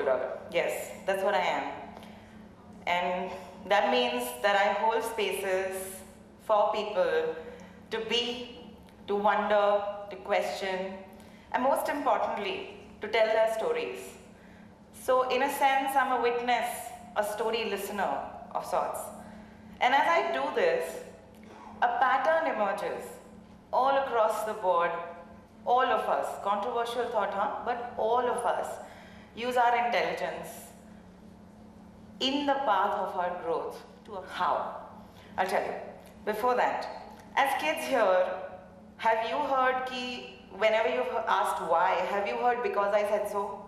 builder. Yes, that's what I am. And that means that I hold spaces for people to be, to wonder, to question, and most importantly, to tell their stories. So in a sense, I'm a witness, a story listener of sorts. And as I do this, a pattern emerges all across the board. All of us, controversial thought, huh? But all of us use our intelligence in the path of our growth to how? I'll tell you. Before that, as kids here, have you heard ki, whenever you've asked why, have you heard because I said so?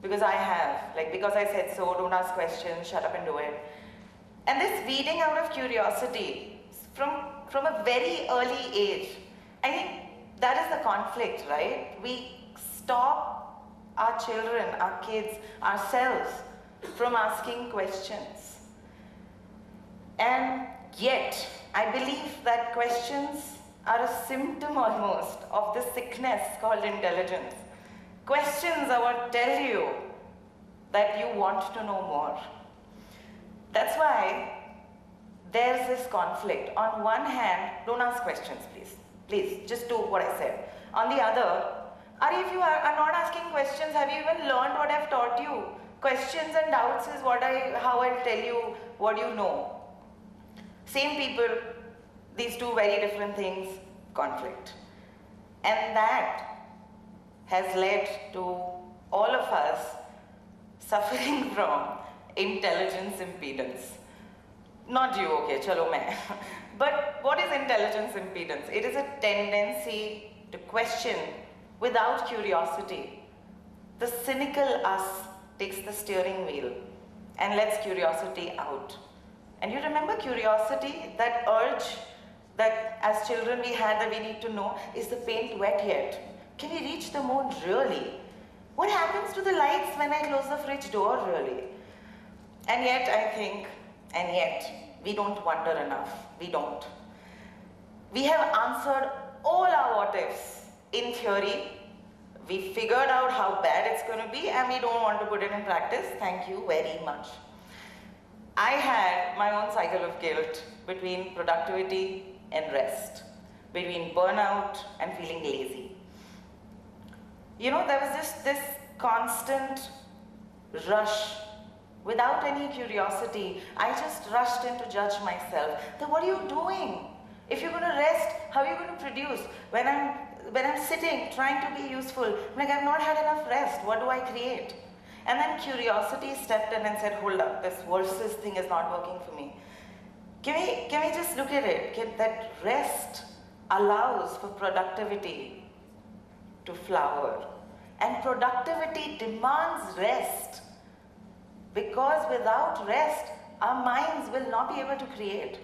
Because I have. Like, because I said so, don't ask questions, shut up and do it. And this weeding out of curiosity from a very early age, I think that is the conflict, right? We stop our children, our kids, ourselves from asking questions. And yet, I believe that questions are a symptom almost of the sickness called intelligence. Questions are what tell you that you want to know more. That's why there's this conflict. On one hand, don't ask questions, please. Please, just do what I said. On the other, if you are not asking questions, have you even learned what I've taught you? Questions and doubts is how I'll tell you what you know. Same people, these two very different things, conflict. And that has led to all of us suffering from intelligence impedance. Not you, okay, chalo main. But what is intelligence impedance? It is a tendency to question without curiosity. The cynical us takes the steering wheel and lets curiosity out. And you remember curiosity, that urge that as children we had that we need to know, is the paint wet yet? Can we reach the moon really? What happens to the lights when I close the fridge door really? And yet I think, we don't wonder enough. We don't. We have answered all our what ifs in theory. We figured out how bad it's going to be and we don't want to put it in practice. Thank you very much. I had my own cycle of guilt between productivity and rest, between burnout and feeling lazy. You know, there was just this constant rush without any curiosity. I just rushed in to judge myself. Then what are you doing? If you're going to rest, how are you going to produce? When I'm sitting, trying to be useful, I'm like, I've not had enough rest. What do I create? And then curiosity stepped in and said, hold up, this versus thing is not working for me. Can we just look at it? That rest allows for productivity to flower. And productivity demands rest. Because without rest, our minds will not be able to create.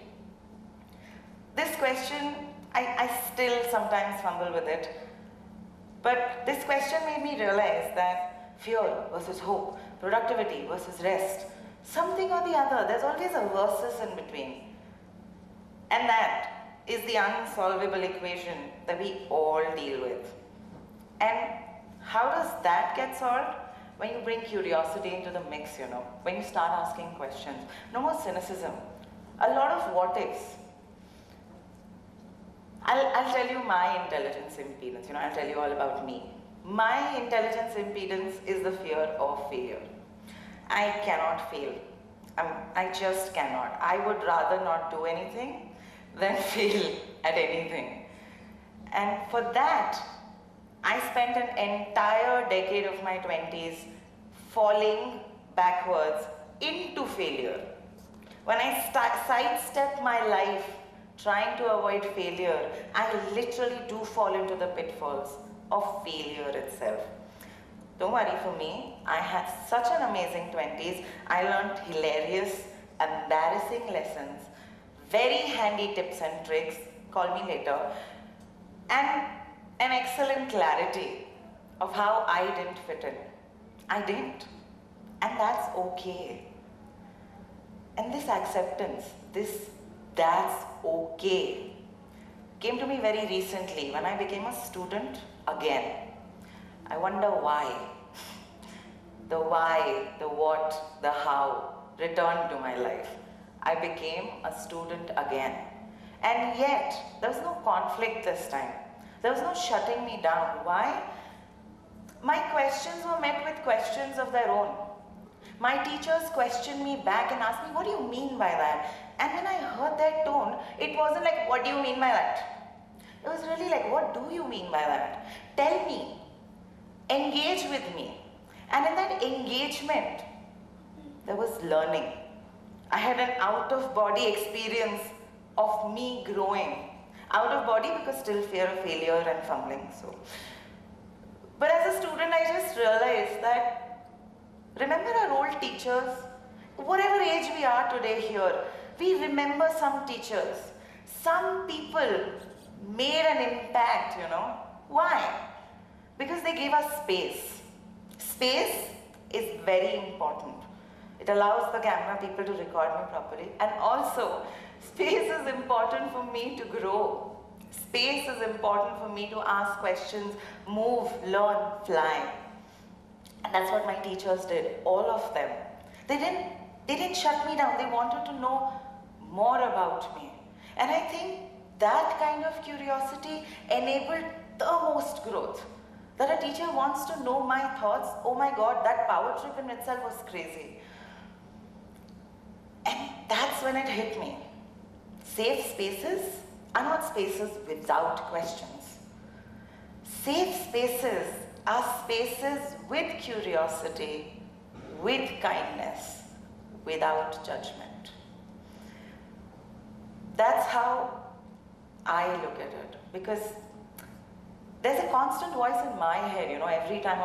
This question, I still sometimes fumble with it. But this question made me realize that fear versus hope, productivity versus rest, something or the other, there's always a versus in between. And that is the unsolvable equation that we all deal with. And how does that get solved? When you bring curiosity into the mix, you know, when you start asking questions. No more cynicism. A lot of what ifs. I'll tell you my intelligence impedance, you know, I'll tell you all about me. My intelligence impedance is the fear of failure. I cannot fail. I just cannot. I would rather not do anything than fail at anything. And for that, I spent an entire decade of my 20s falling backwards into failure. When I sidestep my life trying to avoid failure, I literally do fall into the pitfalls of failure itself. Don't worry, for me, I had such an amazing 20s. I learned hilarious, embarrassing lessons, very handy tips and tricks, call me later, and an excellent clarity of how I didn't fit in. I didn't. And that's okay. And this acceptance, that's okay, came to me very recently when I became a student again. I wonder why. the why, the what, the how returned to my life. I became a student again. And yet, there was no conflict this time. There was no shutting me down. Why? My questions were met with questions of their own. My teachers questioned me back and asked me, what do you mean by that? And when I heard that tone, it wasn't like, what do you mean by that? It was really like, what do you mean by that? Tell me. Engage with me. And in that engagement, there was learning. I had an out-of-body experience of me growing. Out of body because still fear of failure and fumbling. But as a student, I just realized that, remember our old teachers? Whatever age we are today here, we remember some teachers. Some people made an impact, Why? Because they gave us space. Space is very important. It allows the camera people to record me properly. And also, space is important for me to grow. Space is important for me to ask questions, move, learn, fly. And that's what my teachers did, all of them. They didn't shut me down. They wanted to know more about me. And I think that kind of curiosity enabled the most growth. That a teacher wants to know my thoughts, oh my God, that power trip in itself was crazy. And that's when it hit me. Safe spaces are not spaces without questions. Safe spaces are spaces with curiosity, with kindness, without judgment. That's how I look at it, because there's a constant voice in my head, every time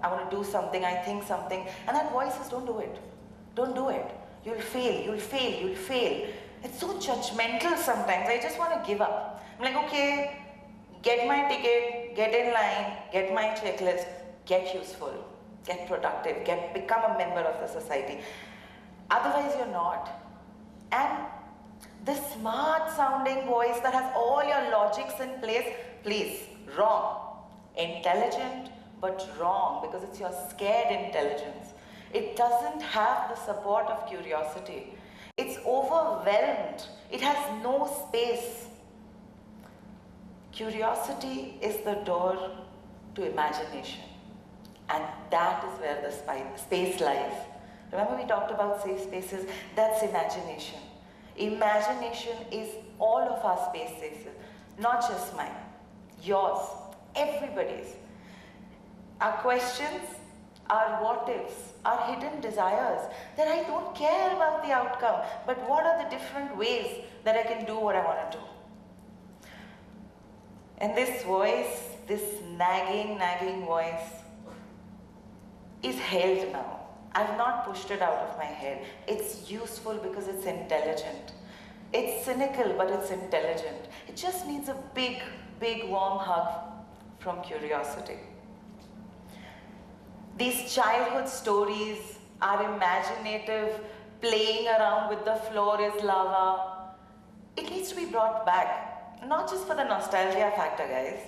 I want to do something, I think something, and that voice says, don't do it. Don't do it. You'll fail, you'll fail, you'll fail. It's so judgmental sometimes. I just want to give up. I'm like, okay, get my ticket, get in line, get my checklist, get useful, get productive, become a member of the society. Otherwise, you're not. And this smart sounding voice that has all your logics in place, please, wrong. Intelligent, but wrong, because it's your scared intelligence. It doesn't have the support of curiosity. It's overwhelmed. It has no space. Curiosity is the door to imagination. And that is where the space lies. Remember we talked about safe spaces? That's imagination. Imagination is all of our spaces, not just mine, yours, everybody's. Our questions, our what-ifs, our hidden desires, that I don't care about the outcome, but what are the different ways that I can do what I want to do? And this voice, this nagging voice, is held now. I've not pushed it out of my head. It's useful because it's intelligent. It's cynical, but it's intelligent. It just needs a big, warm hug from curiosity. These childhood stories are imaginative, playing around with the floor is lava. It needs to be brought back, not just for the nostalgia factor, guys.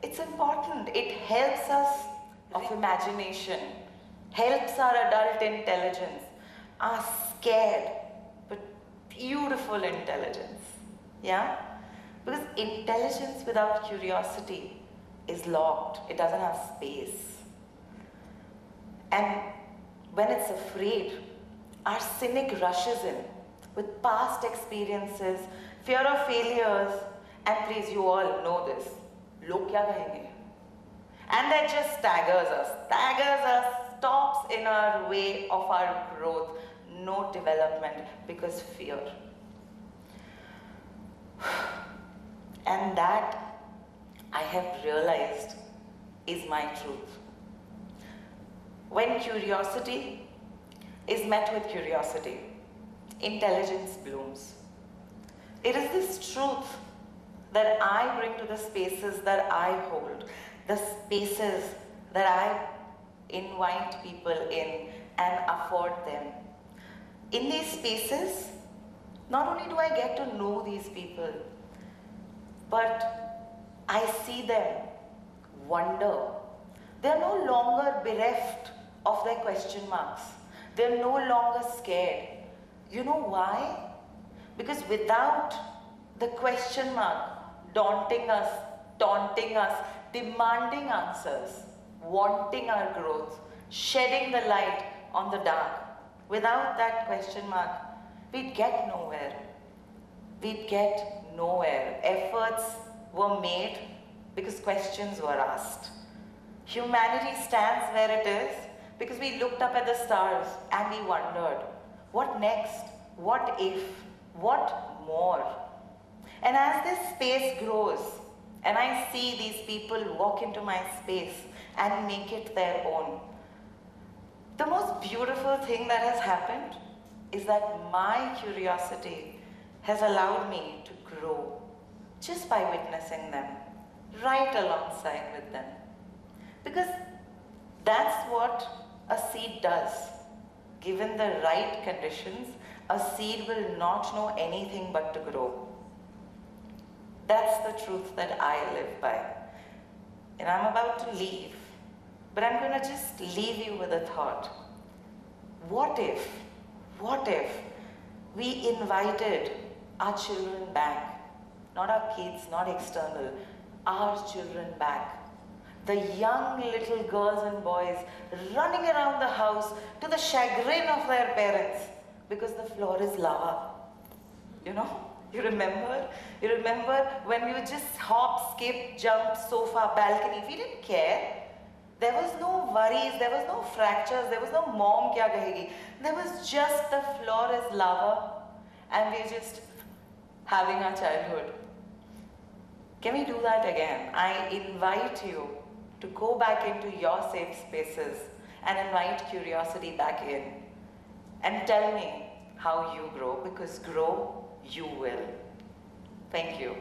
It's important. It helps us of imagination, helps our adult intelligence, our scared but beautiful intelligence. Yeah? Because intelligence without curiosity is locked. It doesn't have space. And when it's afraid, our cynic rushes in with past experiences, fear of failures, and please, you all know this. Log kya kahenge? And that just staggers us, stops in our way of our growth, no development, because fear. And that, I have realized, is my truth. When curiosity is met with curiosity, intelligence blooms. It is this truth that I bring to the spaces that I hold, the spaces that I invite people in and afford them. In these spaces, not only do I get to know these people, but I see them wonder. They are no longer bereft of their question marks. They're no longer scared. You know why? Because without the question mark daunting us, taunting us, demanding answers, wanting our growth, shedding the light on the dark, without that question mark, we'd get nowhere. We'd get nowhere. Efforts were made because questions were asked. Humanity stands where it is because we looked up at the stars and we wondered, what next? What if? What more? And as this space grows, and I see these people walk into my space and make it their own, the most beautiful thing that has happened is that my curiosity has allowed me to grow just by witnessing them, right alongside with them. Because that's what a seed does. Given the right conditions, a seed will not know anything but to grow. That's the truth that I live by. And I'm about to leave, but I'm going to just leave you with a thought. What if we invited our children back, not our kids, not external, our children back. The young little girls and boys running around the house to the chagrin of their parents because the floor is lava. You know? You remember? You remember when we would just hop, skip, jump, sofa, balcony? We didn't care. There was no worries, there was no fractures, there was no mom kya kahegi. There was just the floor is lava and we're just having our childhood. Can we do that again? I invite you to go back into your safe spaces and invite curiosity back in. And tell me how you grow, because grow you will. Thank you.